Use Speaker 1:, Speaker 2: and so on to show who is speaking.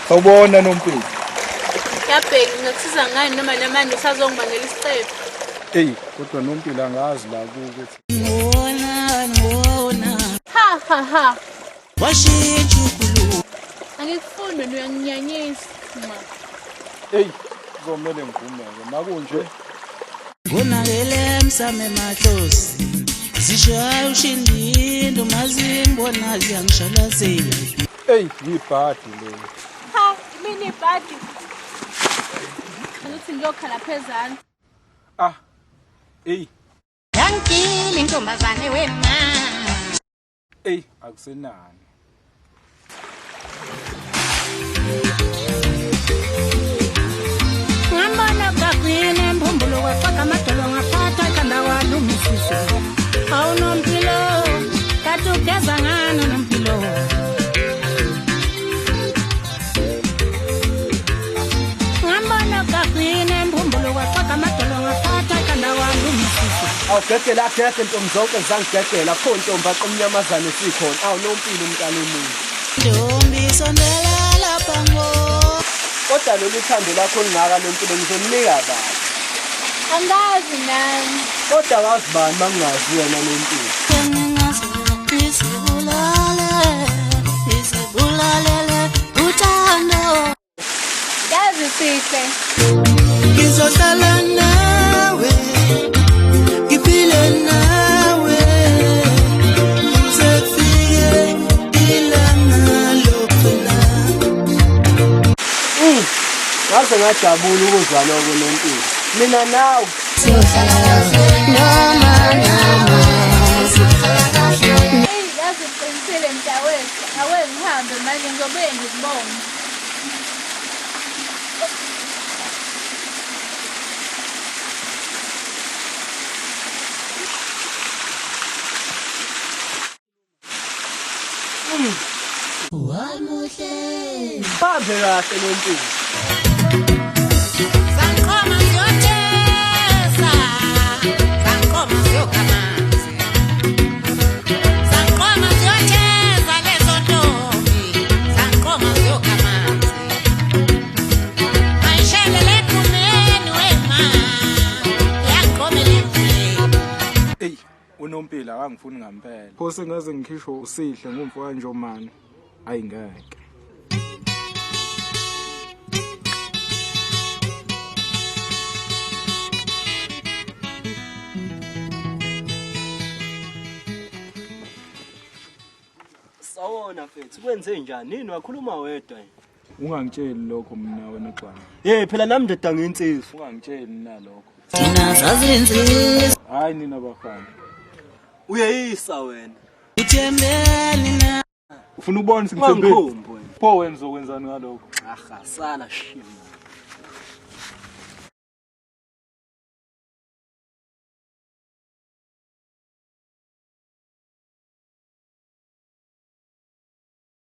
Speaker 1: Sawubona Nompilo.
Speaker 2: Yabheki ngikusiza ngani noma namanje usazongibangela isicefe.
Speaker 1: Hey, kodwa Nompilo angazi la ukuthi.
Speaker 2: Ngona. Ha.
Speaker 3: Washintsha ukulu.
Speaker 2: Angikufuni wena uyanginyanyisa.
Speaker 1: Hey, kuzomela ngivumeke. Makunje.
Speaker 3: Ngonakele msame mahlosi. Zishaya ushindindo mazimbona ziyangishalazela.
Speaker 1: Hey, yibhadi le.
Speaker 2: Ha, mina ibhadi. Angithi ngiyokhala phezana.
Speaker 1: Ah. Hey.
Speaker 4: Yangile intombazane wema.
Speaker 1: Hey, akusenani.
Speaker 4: Ngambona kakwini mbumbulo wafaka amadolo ngaphatha ikhanda walungisisa. Awunompilo, kathi ugeza ngani Nompilo. Ngambona kakwini mbumbulo wafaka amadolo ngaphatha ikhanda walungisisa.
Speaker 5: Awugegela agege ntombi zonke ngizangigegela akho ntombi aqomnyamazane sikhona Nompilo umntana omunye
Speaker 3: Ntombi sondela lapha ngo.
Speaker 5: kodwa lolu thando lakho olungaka Nompilo ngizoninika bani
Speaker 2: Angazi nami.
Speaker 5: kodwa wazi bani mangingazi wena Nompilo
Speaker 3: Isibulale uthando.
Speaker 2: Yazi sihle.
Speaker 3: Ngizohlala nawe. Ngiphile nawe. Sefike ilanga lokuphila.
Speaker 5: ngaze ngajabula ukuzwa lokho Nompilo mina nawe
Speaker 2: Hey, yazi uqinisile mntawethu. Awe ngihambe manje ngizobuye ngikubone.
Speaker 3: Wamuhle.
Speaker 5: phambe kahle Nompilo
Speaker 4: Zanqoma ziyothesa. Zanqoma ziyokamanzi. Zanqoma ziyothesa lezo ntombi. Zanqoma ziyokamanzi. Ayishelele ephumeni wema. Yaqomela emveni.
Speaker 1: Hey, uNompilo akangifuni ngempela. Phose ngaze ngikhisho usihle ngumfowabo Njomani. Ayingeke.
Speaker 5: sawona mfethu kwenze njani nini wakhuluma wedwa
Speaker 1: Ungangitsheli lokho mina wena Xana.
Speaker 5: phela nami ndoda ngensizwa
Speaker 1: Ungangitsheli nalokho.
Speaker 3: Thina sazinzisa.
Speaker 1: Hayi nina bafana.
Speaker 5: uyeyisa wena
Speaker 3: Uthembeni na.
Speaker 1: Ufuna ukubona singithembe.
Speaker 5: Wangikhombo wena
Speaker 1: Pho wena uzokwenzani ngalokho?
Speaker 5: sala shima